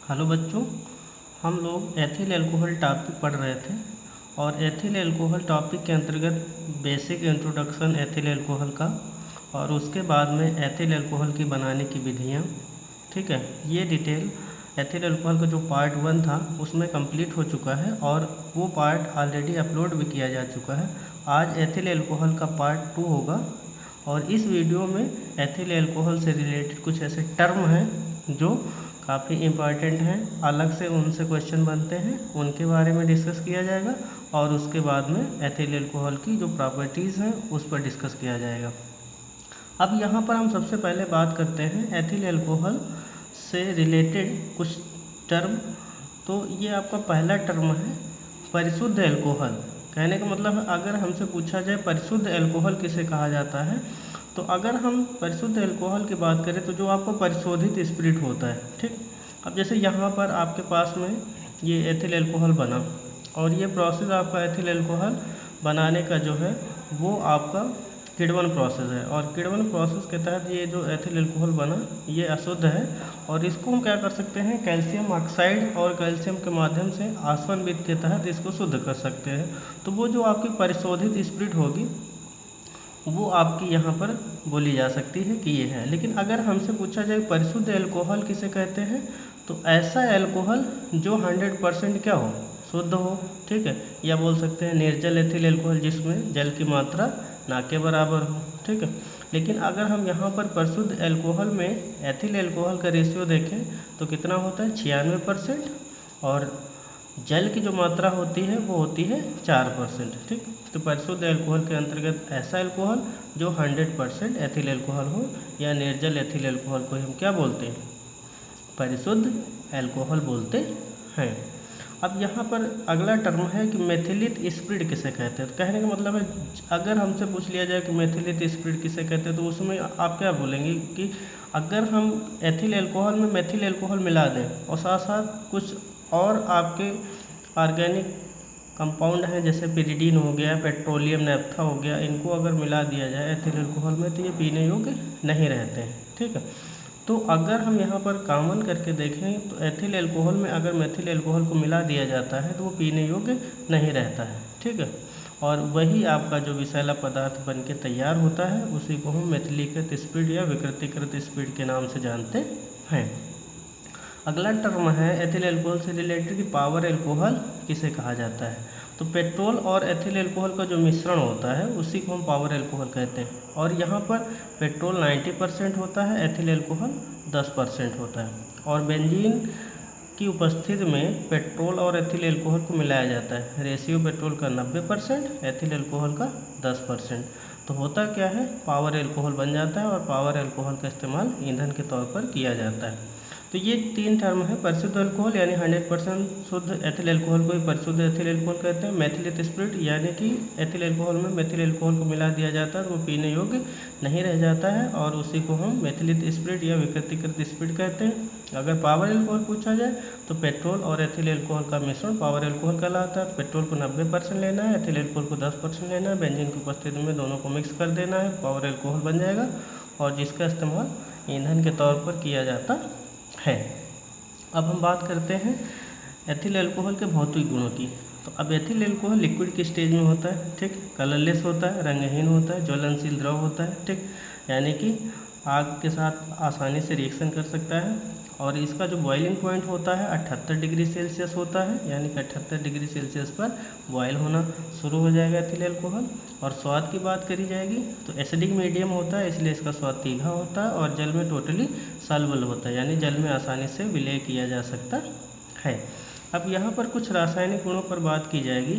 Hello बच्चों, हम लोग एथिल अल्कोहल टॉपिक पढ़ रहे थे और एथिल अल्कोहल टॉपिक के अंतर्गत बेसिक इंट्रोडक्शन एथिल अल्कोहल का और उसके बाद में एथिल अल्कोहल की बनाने की विधियाँ, ठीक है। ये डिटेल एथिल अल्कोहल का जो पार्ट 1 था उसमें कंप्लीट हो चुका है और वो पार्ट ऑलरेडी अपलोड भी किया जा चुका है। आज एथिल अल्कोहल का पार्ट 2 होगा और इस वीडियो में एथिल अल्कोहल से रिलेटेड कुछ ऐसे टर्म हैं जो काफ़ी इम्पॉर्टेंट हैं, अलग से उनसे क्वेश्चन बनते हैं, उनके बारे में डिस्कस किया जाएगा और उसके बाद में एथिल अल्कोहल की जो प्रॉपर्टीज़ हैं उस पर डिस्कस किया जाएगा। अब यहाँ पर हम सबसे पहले बात करते हैं एथिल अल्कोहल से रिलेटेड कुछ टर्म। तो ये आपका पहला टर्म है परिशुद्ध अल्कोहल। कहने का मतलब है, अगर हमसे पूछा जाए परिशुद्ध अल्कोहल किसे कहा जाता है, तो अगर हम परिशुद्ध अल्कोहल की बात करें तो जो आपका परिशोधित स्पिरिट होता है, ठीक। अब जैसे यहाँ पर आपके पास में ये एथिल अल्कोहल बना और ये प्रोसेस आपका एथिल अल्कोहल बनाने का जो है वो आपका किण्वन प्रोसेस है और किण्वन प्रोसेस के तहत ये जो एथिल अल्कोहल बना ये अशुद्ध है और इसको हम क्या कर सकते हैं, कैल्शियम ऑक्साइड और कैल्शियम के माध्यम से आसवन विधि के तहत इसको शुद्ध कर सकते हैं। तो वो जो आपकी परिशोधित स्पिरिट होगी वो आपकी यहाँ पर बोली जा सकती है कि ये है। लेकिन अगर हमसे पूछा जाए परिशुद्ध अल्कोहल किसे कहते हैं, तो ऐसा अल्कोहल जो 100% क्या हो, शुद्ध हो, ठीक है। या बोल सकते हैं निर्जल एथिल अल्कोहल जिसमें जल की मात्रा ना के बराबर हो, ठीक है। लेकिन अगर हम यहाँ पर परिशुद्ध अल्कोहल में एथिल अल्कोहल का रेशियो देखें तो कितना होता है, 96% और जल की जो मात्रा होती है वो होती है 4%, ठीक। तो परिशुद्ध अल्कोहल के अंतर्गत ऐसा अल्कोहल जो 100% एथिल अल्कोहल हो या निर्जल एथिल अल्कोहल को हम क्या बोलते हैं, परिशुद्ध अल्कोहल बोलते हैं। अब यहाँ पर अगला टर्म है कि मेथिलित स्पिरिट किसे कहते हैं। तो कहने का मतलब है, अगर हमसे पूछ लिया जाए कि मेथिलित स्पिरिट किसे कहते हैं तो उसमें आप क्या बोलेंगे कि अगर हम एथिल अल्कोहल में मेथिल अल्कोहल मिला दें और साथ साथ कुछ और आपके ऑर्गेनिक कंपाउंड हैं जैसे पिरिडीन हो गया, पेट्रोलियम नैप्था हो गया, इनको अगर मिला दिया जाए एथिल अल्कोहल में तो ये पीने योग्य नहीं रहते हैं, ठीक है। तो अगर हम यहाँ पर कॉमन करके देखें तो एथिल अल्कोहल में अगर मेथिल अल्कोहल को मिला दिया जाता है तो वो पीने योग्य नहीं रहता है, ठीक है। और वही आपका जो विषैला पदार्थ बन के तैयार होता है उसी को हम मेथिलीकृत स्पिरिट या विकृतीकृत स्पिरिट के नाम से जानते हैं। अगला टर्म है एथिल अल्कोहल से रिलेटेड कि पावर अल्कोहल किसे कहा जाता है। तो पेट्रोल और एथिल अल्कोहल का जो मिश्रण होता है उसी को हम पावर अल्कोहल कहते हैं और यहाँ पर पेट्रोल 90% होता है, एथिल अल्कोहल 10% होता है और बेंजीन की उपस्थिति में पेट्रोल और एथिल अल्कोहल को मिलाया जाता है। रेशियो पेट्रोल का 90%, एथिल अल्कोहल का 10%। तो होता क्या है, पावर अल्कोहल बन जाता है और पावर अल्कोहल का इस्तेमाल ईंधन के तौर पर किया जाता है। तो ये 3 टर्म है, परिशुद्ध अल्कोहल यानी 100% शुद्ध एथिल अल्कोहल को ही परिशुद्ध एथिल अल्कोहल कहते हैं। मेथिलित स्पिरिट यानी कि एथिल अल्कोहल में मेथिल अल्कोहल को मिला दिया जाता है तो वो पीने योग्य नहीं रह जाता है और उसी को हम मेथिलित स्पिरिट या विकृतीकृत स्पिरिट कहते हैं। अगर पावर अल्कोहल पूछा जाए तो पेट्रोल और एथिल अल्कोहल का मिश्रण पावर अल्कोहल कहलाता है। पेट्रोल को 90% लेना है, एथिल अल्कोहल को 10% लेना है, बेंजीन की उपस्थिति में दोनों को मिक्स कर देना है, पावर अल्कोहल बन जाएगा और जिसका इस्तेमाल ईंधन के तौर पर किया जाता है। अब हम बात करते हैं एथिल अल्कोहल के भौतिक गुणों की। तो अब एथिल अल्कोहल लिक्विड की स्टेज में होता है, ठीक, कलरलेस होता है, रंगहीन होता है, ज्वलनशील द्रव होता है, ठीक, यानी कि आग के साथ आसानी से रिएक्शन कर सकता है और इसका जो बॉइलिंग पॉइंट होता है 78 डिग्री सेल्सियस होता है, यानी कि 78 डिग्री सेल्सियस पर बॉयल होना शुरू हो जाएगा एथिल अल्कोहल। और स्वाद की बात करी जाएगी तो एसिडिक मीडियम होता है, इसलिए इसका स्वाद तीखा होता है और जल में टोटली सॉल्युबल होता है, यानी जल में आसानी से विलय किया जा सकता है। अब यहाँ पर कुछ रासायनिक गुणों पर बात की जाएगी।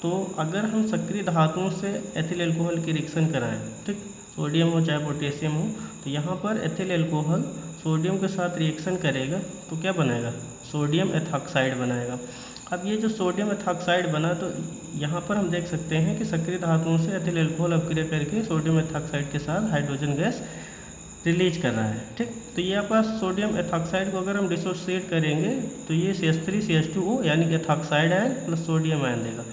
तो अगर हम सक्रिय धातुओं से एथिल अल्कोहल की रिएक्शन कराएं, ठीक, सोडियम हो चाहे पोटेशियम हो, तो यहाँ पर एथिल अल्कोहल सोडियम के साथ रिएक्शन करेगा तो क्या बनाएगा, सोडियम एथॉक्साइड बनाएगा। अब ये जो सोडियम एथॉक्साइड बना तो यहाँ पर हम देख सकते हैं कि सक्रिय धातुओं से एथिल अल्कोहल अपक्रिया करके सोडियम एथॉक्साइड के साथ हाइड्रोजन गैस रिलीज कर रहा है, ठीक। तो ये आपका सोडियम एथॉक्साइड को अगर हम डिसोसिएट करेंगे तो ये CH3CH2O यानी कि ethoxide ion plus sodium ion देगा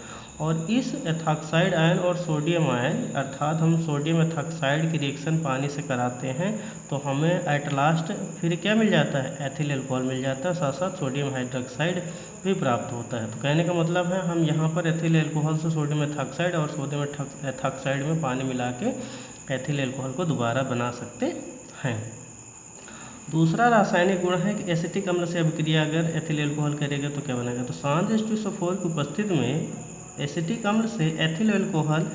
और इस एथॉक्साइड आयन और सोडियम आयन, अर्थात हम सोडियम एथॉक्साइड की रिएक्शन पानी से कराते हैं तो हमें एट लास्ट फिर क्या मिल जाता है, एथिल अल्कोहल मिल जाता है, साथ साथ सोडियम हाइड्रोक्साइड भी प्राप्त होता है। तो कहने का मतलब है हम यहाँ पर एथिल अल्कोहल से सोडियम एथॉक्साइड और सोडियम एथॉक्साइड में पानी मिला के एथिल अल्कोहल को दोबारा बना सकते हैं। दूसरा रासायनिक गुण है कि एसिटिक अम्ल से अभिक्रिया अगर एथिल अल्कोहल करेगा तो क्या बनेगा, तो शांत H2SO4 की उपस्थिति में एसिटिक अम्ल से एथिल अल्कोहल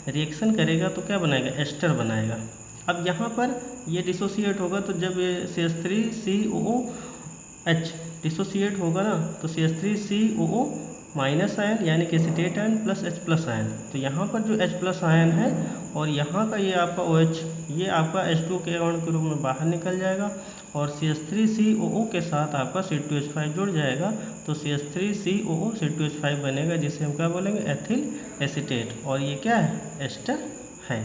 रिएक्शन करेगा तो क्या बनाएगा, एस्टर बनाएगा। अब यहाँ पर ये डिसोसिएट होगा तो जब ये CH3COOH डिसोसिएट होगा ना तो CH3COO माइनस आयन यानी कि acetate ion plus H plus ion, तो यहाँ पर जो H प्लस आयन है और यहाँ का ये आपका OH ये आपका H2 के अणु के रूप में बाहर निकल जाएगा और CH3COO के साथ आपका C2H5 जुड़ जाएगा तो CH3COO C2H5 बनेगा जिसे हम क्या बोलेंगे, एथिल एसीटेट, और ये क्या है, एस्टर है।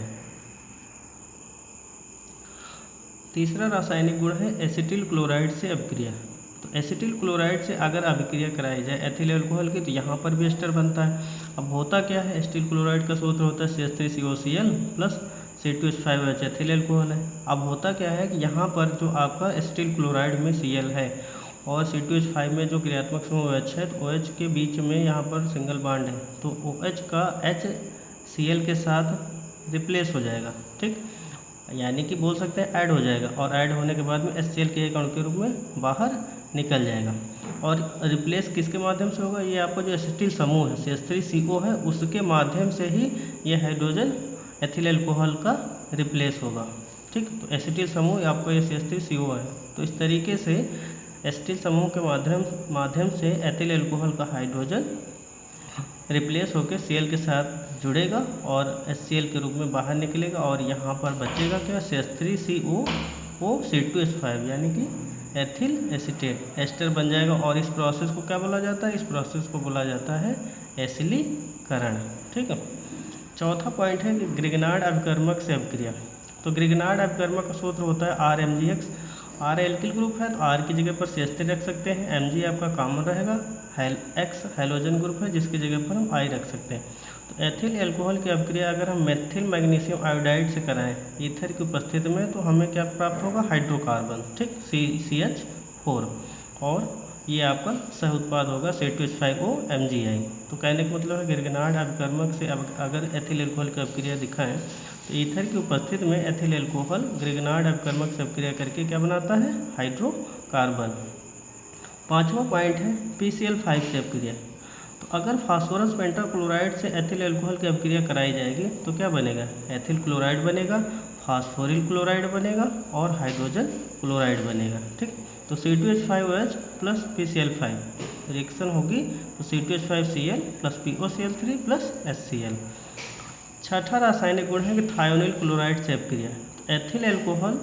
तीसरा रासायनिक गुण है एसिटिल क्लोराइड से अभिक्रिया। तो एसिटिल क्लोराइड से अगर अभिक्रिया कराई जाए एथिल अल्कोहल की तो यहाँ पर भी एस्टर बनता है। अब होता क्या है, एसिटिल क्लोराइड का सूत्र होता है CH3COCl plus C2H5OH, ethyl alcohol है। अब होता क्या है कि यहाँ पर जो आपका एसिटिल क्लोराइड में Cl है और C2H5 में जो क्रियात्मक समूह OH है तो OH के बीच में यहाँ पर सिंगल बॉन्ड है तो OH का HCl के साथ रिप्लेस हो जाएगा, ठीक, यानी कि बोल सकते हैं ऐड हो जाएगा और ऐड होने के बाद में HCl के एक अणु के रूप में बाहर निकल जाएगा। और रिप्लेस किसके माध्यम से होगा, ये आपका जो एसिटिल समूह है CH3CO है उसके माध्यम से ही ये हाइड्रोजन एथिल अल्कोहल का रिप्लेस होगा, ठीक। तो एसिटिल समूह आपका ये CH3CO है, तो इस तरीके से एसिटिल समूह के माध्यम से एथिल अल्कोहल का हाइड्रोजन रिप्लेस होकर Cl के साथ जुड़ेगा और HCl के रूप में बाहर निकलेगा और यहाँ पर बचेगा क्या, CH3COO C2H5 यानी कि एथिल एसीटेट, एस्टर बन जाएगा। और इस प्रोसेस को क्या बोला जाता है, इस प्रोसेस को बोला जाता है एसिलीकरण, ठीक है। चौथा पॉइंट है कि ग्रिग्नार्ड अभिकर्मक से अभिक्रिया। तो ग्रिग्नार्ड अभिकर्मक का सूत्र होता है RMgX, R एल्किल ग्रुप है तो R की जगह पर CH3 रख सकते हैं, Mg आपका कॉमन रहेगा, X हैलोजन ग्रुप है जिसकी जगह पर हम I रख सकते हैं। तो एथिल अल्कोहल की अभिक्रिया अगर हम मेथिल मैग्नीशियम आयोडाइड से कराएं ईथर की उपस्थिति में तो हमें क्या प्राप्त होगा, हाइड्रोकार्बन, ठीक, CH4, और ये आपका सह उत्पाद होगा C2H5O MgI। तो कहने का मतलब है ग्रिग्नार्ड अभिकर्मक से अगर एथिल अल्कोहल की अभिक्रिया दिखाएं तो ईथर की उपस्थिति में एथिल अल्कोहल ग्रिग्नार्ड अभिकर्मक से अभिक्रिया करके क्या बनाता है, हाइड्रोकार्बन। पांचवा पॉइंट है PCl5 से अभिक्रिया। तो अगर फास्फोरस पेंटाक्लोराइड से एथिल अल्कोहल की अभिक्रिया कराई जाएगी तो क्या बनेगा, एथिल क्लोराइड बनेगा, फास्फोरिल क्लोराइड बनेगा और हाइड्रोजन क्लोराइड बनेगा, ठीक। तो C2H5OH प्लस PCl5 रिएक्शन होगी तो C2H5Cl plus POCl3 plus HCl। छठा रासायनिक गुण है कि थायोनिल क्लोराइड से अभिक्रिया। एथिल अल्कोहल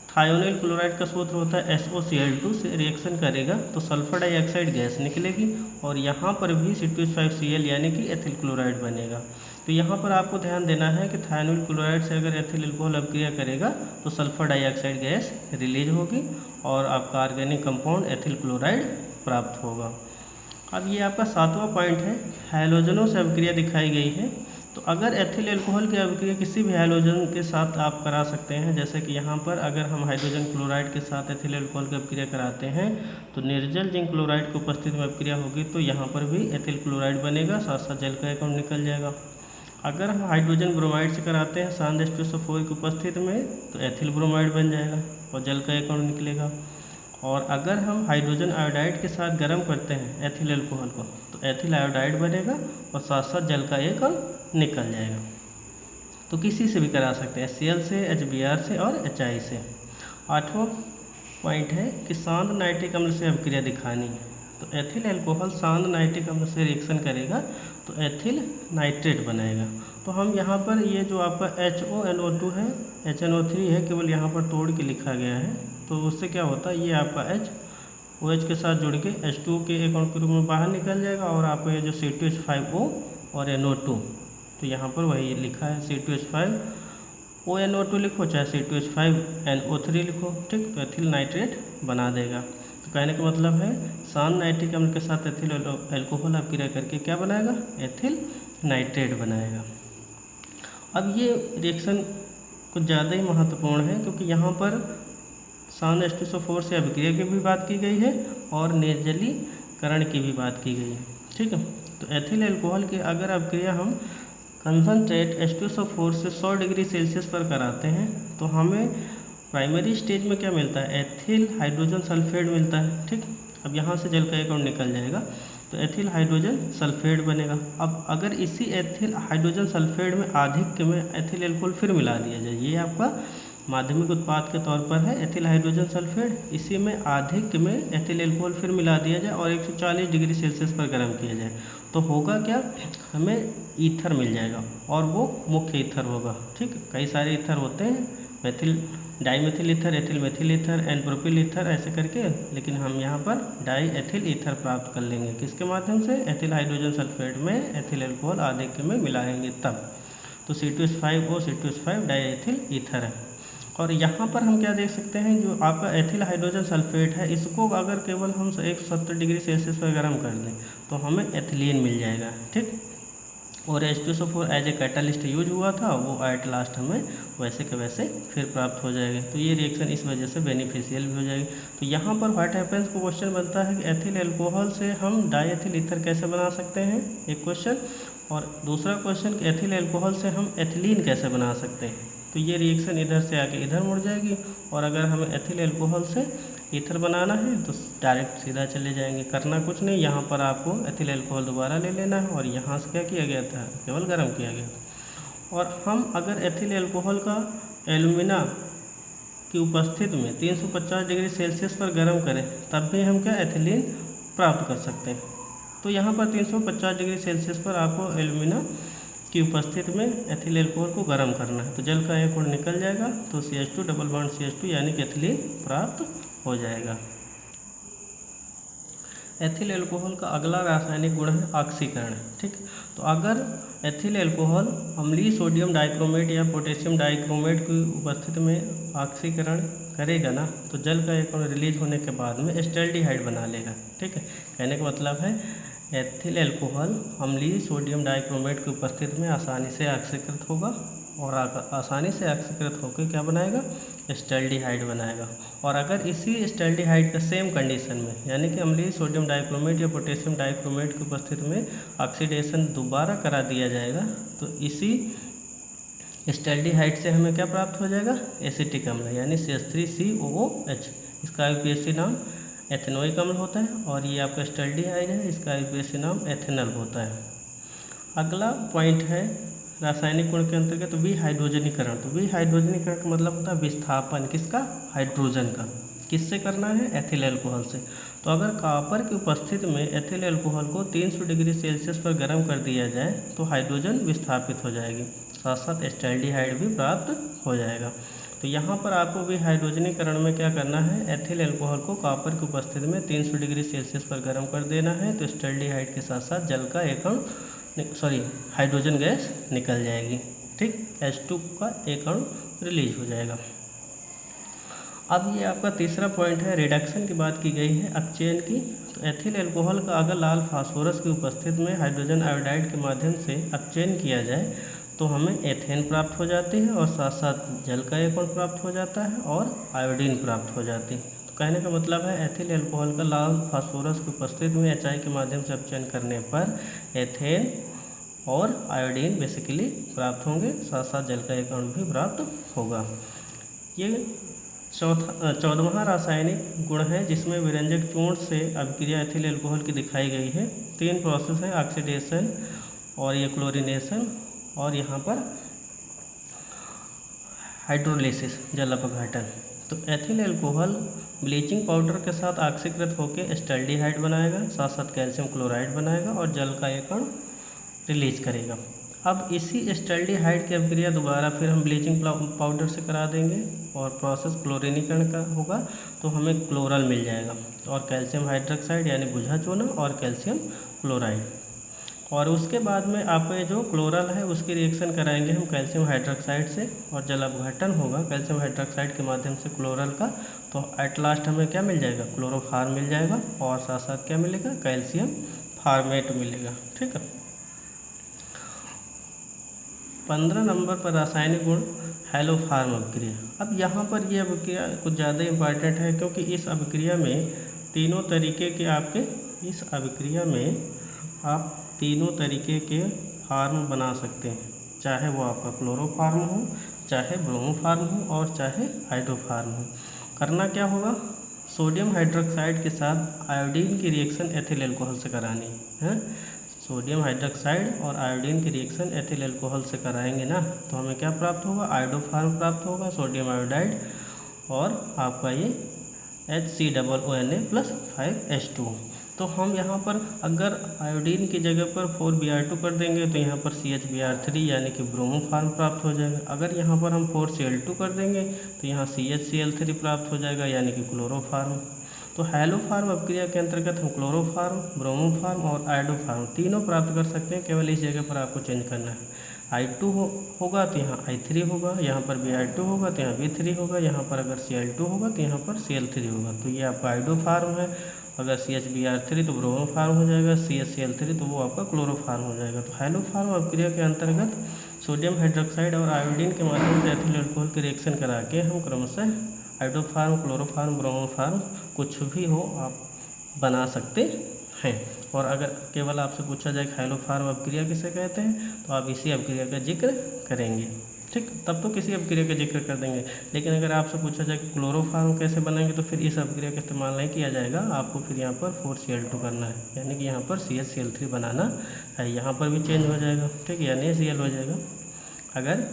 थायोनिल क्लोराइड का सूत्र होता है SOCl2 से रिएक्शन करेगा तो सल्फर डाइऑक्साइड गैस निकलेगी और यहाँ पर भी C2H5Cl यानी कि एथिल क्लोराइड बनेगा। तो यहाँ पर आपको ध्यान देना है कि थायोनिल क्लोराइड से अगर एथिल अल्कोहल अभिक्रिया करेगा तो सल्फर डाइऑक्साइड गैस रिलीज होगी और आपका ऑर्गेनिक कंपाउंड एथिल क्लोराइड प्राप्त होगा। अब ये आपका सातवां पॉइंट है, हैलोजनों से अभिक्रिया दिखाई गई है। तो अगर एथिल अल्कोहल की अभिक्रिया किसी भी हैलोजन के साथ आप करा सकते हैं, जैसे कि यहाँ पर अगर हम हाइड्रोजन क्लोराइड के साथ एथिल अल्कोहल की अभिक्रिया कराते हैं तो निर्जल जिंक क्लोराइड की उपस्थिति में अभिक्रिया होगी तो यहाँ पर भी एथिल क्लोराइड बनेगा, साथ साथ जल का एक अणु निकल जाएगा। अगर हम हाइड्रोजन ब्रोमाइड से कराते हैं शांत H2SO4 की उपस्थिति में तो एथिल ब्रोमाइड बन जाएगा और जल का एक अणु निकलेगा। और अगर हम हाइड्रोजन आयोडाइड के साथ गर्म करते हैं एथिल अल्कोहल को तो एथिल आयोडाइड बनेगा और साथ साथ जल का एक अणु निकल जाएगा। तो किसी से भी करा सकते हैं, HCl से, HBr से और HI से। आठवां पॉइंट है कि शांत नाइट्रिक अम्ल से अभिक्रिया दिखानी है। तो एथिल अल्कोहल शांत नाइट्रिक अम्ल से रिएक्शन करेगा तो एथिल नाइट्रेट बनाएगा। तो हम यहाँ पर ये जो आपका HONO2 है, HNO3 है, केवल यहाँ पर तोड़ के लिखा गया है। तो उससे क्या होता है, ये आपका OH के साथ जुड़ के H2 के एक अणु के रूप में बाहर निकल जाएगा और आपका ये जो C2H5O और NO2, तो यहाँ पर वही लिखा है C2H5ONO2 लिखो चाहे C2H5NO3 लिखो, ठीक। तो एथिल नाइट्रेट बना देगा। तो कहने का मतलब है शांत नाइट्रिक अम्ल के साथ एथिल अल्कोहल अभिक्रिया करके क्या बनाएगा, एथिल नाइट्रेट बनाएगा। अब ये रिएक्शन कुछ ज़्यादा ही महत्वपूर्ण है क्योंकि यहाँ पर सान H2SO4 से अभिक्रिया की भी बात की गई है और निर्जलीकरण की भी बात की गई है। ठीक है, तो एथिल एल्कोहल की अगर अभिक्रिया हम कंसनट्रेट H2SO4 से 100 डिग्री सेल्सियस पर कराते हैं तो हमें प्राइमरी स्टेज में क्या मिलता है, एथिल हाइड्रोजन सल्फेट मिलता है। ठीक, अब यहाँ से जल का एक अणु निकल जाएगा तो एथिल हाइड्रोजन सल्फेट बनेगा। अब अगर इसी एथिल हाइड्रोजन सल्फेट में आधिक्य में एथिल एल्कोहल फिर मिला दिया जाए, ये आपका माध्यमिक उत्पाद के तौर पर है एथिल हाइड्रोजन सल्फेट, इसी में आधिक्य में एथिल एल्कोहल फिर मिला दिया जाए और 140 डिग्री सेल्सियस पर गर्म किया जाए तो होगा क्या, हमें ईथर मिल जाएगा और वो मुख्य ईथर होगा। ठीक, कई सारे ईथर होते हैं, methyl dimethyl ether, ethyl methyl ether, n propyl ether ऐसे करके, लेकिन हम यहाँ पर डाई एथिल ईथर प्राप्त कर लेंगे किसके माध्यम से, एथिल हाइड्रोजन सल्फेट में एथिल एल्कोहल आधिक्य में मिलाएंगे तब। तो C2H5O C2H5 die ethyl ether है। और यहाँ पर हम क्या देख सकते हैं, जो आपका एथिल हाइड्रोजन सल्फेट है इसको अगर केवल हम 170 डिग्री सेल्सियस पर गर्म कर दें तो हमें एथिलीन मिल जाएगा। ठीक, और H2SO4 as a catalyst use हुआ था, वो एट लास्ट हमें वैसे के वैसे फिर प्राप्त हो जाएगा। तो ये रिएक्शन इस वजह से बेनिफिशियल भी हो जाएगी। तो यहाँ पर व्हाट हैपेंस को क्वेश्चन बनता है कि एथिल एल्कोहल से हम डाई एथिल ईथर कैसे बना सकते हैं, एक क्वेश्चन, और दूसरा क्वेश्चन कि एथिल एल्कोहल से हम एथिलीन कैसे बना सकते हैं। तो ये रिएक्शन इधर से आके इधर मुड़ जाएगी और अगर हमें एथिल एल्कोहल से ईथर बनाना है तो डायरेक्ट सीधा चले जाएंगे, करना कुछ नहीं। यहाँ पर आपको एथिल एल्कोहल दोबारा ले लेना है और यहाँ से क्या किया गया था, केवल गर्म किया गया। और हम अगर एथिल एल्कोहल का एल्यूमिना की उपस्थिति में 350 डिग्री सेल्सियस पर गर्म करें तब भी हम क्या एथिलीन प्राप्त कर सकते हैं। तो यहाँ पर 350 डिग्री सेल्सियस पर आपको एल्यूमिना की उपस्थिति में एथिल एल्कोहल को गर्म करना है तो जल का एक अणु निकल जाएगा तो CH2 डबल बॉन्ड CH2 यानी कि एथिलीन प्राप्त हो जाएगा। एथिल एल्कोहल का अगला रासायनिक गुण है ऑक्सीकरण। ठीक, तो अगर एथिल एल्कोहल अम्लीय सोडियम डाइक्रोमेट या पोटेशियम डाइक्रोमेट की उपस्थिति में ऑक्सीकरण करेगा ना तो जल का एक अणु रिलीज होने के बाद में एस्टैल्डिहाइड बना लेगा। ठीक है, कहने का मतलब है एथिल एल्कोहल अम्लीय सोडियम डाइक्रोमेट की उपस्थिति में आसानी से ऑक्सीकृत होगा और आसानी से ऑक्सीकृत होकर क्या बनाएगा, एस्टैल्डिहाइड बनाएगा। और अगर इसी एस्टैल्डिहाइड का सेम कंडीशन में यानी कि अम्लीय सोडियम डाइक्रोमेट या पोटेशियम डाइक्रोमेट की उपस्थिति में ऑक्सीडेशन दोबारा करा दिया जाएगा तो इसी एस्टैल्डिहाइड से हमें क्या प्राप्त हो जाएगा, एसिटिक अम्ल यानी CH3COOH। इसका IUPAC नाम एथेनोइक अम्ल होता है और ये आपका एस्टैल्डिहाइड है, इसका IUPAC नाम एथेनल होता है। अगला पॉइंट है रासायनिक गुण के अंतर्गत विहाइड्रोजनीकरण। तो विहाइड्रोजनीकरण का मतलब होता है विस्थापन किसका, हाइड्रोजन का। किससे करना है, एथिल एल्कोहल से। तो अगर कॉपर की उपस्थिति में एथिल एल्कोहल को 300 डिग्री सेल्सियस पर गर्म कर दिया जाए तो हाइड्रोजन विस्थापित हो जाएगी, साथ साथ एस्टैल्डिहाइड भी प्राप्त हो जाएगा। तो यहाँ पर आपको विहाइड्रोजनीकरण में क्या करना है, एथिल एल्कोहल को कॉपर की उपस्थिति में 300 डिग्री सेल्सियस पर गर्म कर देना है तो एस्टैल्डिहाइड के साथ साथ जल का एक अणु हाइड्रोजन गैस निकल जाएगी। ठीक, H2 का एक अणु रिलीज हो जाएगा। अब ये आपका तीसरा पॉइंट है, रिडक्शन की बात की गई है अपचयन की। तो एथिल एल्कोहल का अगर लाल फास्फोरस की उपस्थिति में हाइड्रोजन आयोडाइड के माध्यम से अपचयन किया जाए तो हमें एथेन प्राप्त हो जाती है और साथ साथ जल का एक अणु प्राप्त हो जाता है और आयोडीन प्राप्त हो जाती है। तो कहने का मतलब है एथिल एल्कोहल का लाल फास्फोरस की उपस्थिति में HI के माध्यम से अपचयन करने पर एथेन और आयोडीन बेसिकली प्राप्त होंगे, साथ साथ जल का एक अणु भी प्राप्त होगा। ये 14वां रासायनिक गुण है जिसमें विरंजक चूर्ण से अभिक्रिया एथिल एल्कोहल की दिखाई गई है। 3 प्रोसेस है, ऑक्सीडेशन और ये क्लोरीनेशन और यहाँ पर हाइड्रोलिसिस जल अपघटन। तो एथिल एल्कोहल ब्लीचिंग पाउडर के साथ ऑक्सीकृत होकर एस्टैल्डिहाइड बनाएगा, साथ साथ कैल्शियम क्लोराइड बनाएगा और जल का एक अणु रिलीज करेगा। अब इसी एस्टैल्डिहाइड की अभिक्रिया दोबारा फिर हम ब्लीचिंग पाउडर से करा देंगे और प्रोसेस क्लोरीनीकरण का होगा तो हमें क्लोरल मिल जाएगा और कैल्शियम हाइड्रोक्साइड यानी बुझा चूना और कैल्शियम क्लोराइड। और उसके बाद में आप ये जो क्लोरल है उसकी रिएक्शन कराएंगे हम कैल्शियम हाइड्रोक्साइड से और जल अपघटन होगा कैल्शियम हाइड्रोक्साइड के माध्यम से क्लोरल का, तो एट लास्ट हमें क्या मिल जाएगा, क्लोरोफार्म मिल जाएगा और साथ साथ क्या मिलेगा, कैल्शियम फार्मेट मिलेगा। ठीक है। 15 नंबर पर रासायनिक गुण हैलोफॉर्म अभिक्रिया। अब यहाँ पर ये अभिक्रिया कुछ ज़्यादा इम्पॉर्टेंट है, क्योंकि इस अभिक्रिया में तीनों तरीके के इस अभिक्रिया में आप तीनों तरीके के फार्म बना सकते हैं, चाहे वो आपका क्लोरोफार्म हो, चाहे ब्रोमोफार्म हो और चाहे हाइड्रोफार्म हो। करना क्या होगा, सोडियम हाइड्रोक्साइड के साथ आयोडीन की रिएक्शन एथिल अल्कोहल से करानी है। सोडियम हाइड्रोक्साइड और आयोडीन की रिएक्शन एथिल अल्कोहल से कराएंगे ना, तो हमें क्या प्राप्त होगा, आयोडोफार्म प्राप्त होगा, सोडियम आयोडाइड, और आपका ये HCOONA+5H2। तो हम यहाँ पर अगर आयोडीन की जगह पर 4Br2 कर देंगे तो यहाँ पर CHBr3 यानी कि ब्रोमोफार्म प्राप्त हो जाएगा। अगर यहाँ पर हम 4Cl2 कर देंगे तो यहाँ CHCl3 प्राप्त हो जाएगा यानी कि क्लोरोफार्म। तो हैलोफार्म अभिक्रिया के अंतर्गत हम क्लोरोफार्म, ब्रोमोफार्म और आयोडोफार्म तीनों प्राप्त कर सकते हैं। केवल इस जगह पर आपको चेंज करना है, I2 होगा तो यहाँ I3 होगा, यहाँ पर Br2 होगा तो यहाँ B3 होगा, यहाँ पर अगर Cl2 होगा तो यहाँ पर Cl3 होगा। तो ये आपका आयोडोफार्म है। अगर CHBr3 तो ब्रोमोफार्म हो जाएगा, CHCl3 तो वो आपका क्लोरोफार्म हो जाएगा। तो हैलोफार्म अभिक्रिया के अंतर्गत सोडियम हाइड्रोक्साइड और आयोडीन के माध्यम से एथिल अल्कोहल की रिएक्शन करा के हम क्रमशः आयोडोफार्म, क्लोरोफार्म, ब्रोमोफार्म कुछ भी हो आप बना सकते हैं। और अगर केवल आपसे पूछा जाए हैलोफार्म अभिक्रिया किसे कहते हैं, तो आप इसी अभिक्रिया का जिक्र करेंगे, ठीक। तब तो किसी अभिक्रिया का जिक्र कर देंगे। लेकिन अगर आपसे पूछा जाए कि क्लोरोफार्म कैसे बनाएंगे, तो फिर इस अभिक्रिया का इस्तेमाल नहीं किया जाएगा। आपको फिर यहाँ पर 4Cl2 करना है, यानी कि यहाँ पर CHCl3 बनाना है। यहाँ पर भी चेंज हो जाएगा, ठीक, यानी Cl हो जाएगा। अगर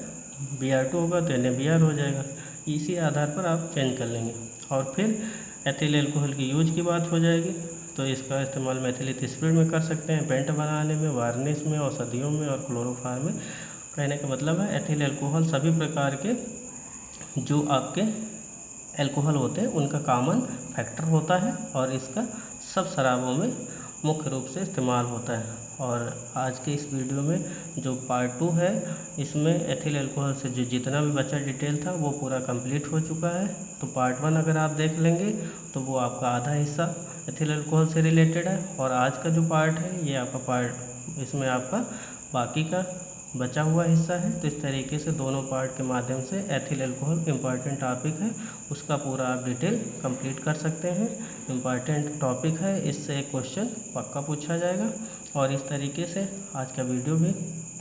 Br2 होगा तो NaBr हो जाएगा। इसी आधार पर आप चेंज कर लेंगे। और फिर एथिल अल्कोहल की यूज की बात हो जाएगी, तो इसका इस्तेमाल मैथिलिक स्प्रेड में कर सकते हैं, पेंट बनाने में, वार्निश में, औषधियों में और क्लोरोफार्म में। कहने का मतलब है एथिल अल्कोहल सभी प्रकार के जो आपके अल्कोहल होते हैं उनका कॉमन फैक्टर होता है और इसका सब शराबों में मुख्य रूप से इस्तेमाल होता है। और आज के इस वीडियो में जो पार्ट 2 है, इसमें एथिल अल्कोहल से जो जितना भी बचा डिटेल था वो पूरा कंप्लीट हो चुका है। तो पार्ट 1 अगर आप देख लेंगे तो वो आपका आधा हिस्सा एथिल अल्कोहल से रिलेटेड है, और आज का जो पार्ट है ये आपका पार्ट, इसमें आपका बाकी का बचा हुआ हिस्सा है। तो इस तरीके से दोनों पार्ट के माध्यम से एथिल अल्कोहल इम्पॉर्टेंट टॉपिक है, उसका पूरा आप डिटेल कंप्लीट कर सकते हैं। इम्पॉर्टेंट टॉपिक है, इससे एक क्वेश्चन पक्का पूछा जाएगा। और इस तरीके से आज का वीडियो भी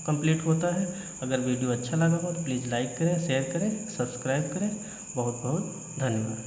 कंप्लीट होता है। अगर वीडियो अच्छा लगा हो तो प्लीज़ लाइक करें, शेयर करें, सब्सक्राइब करें। बहुत बहुत धन्यवाद।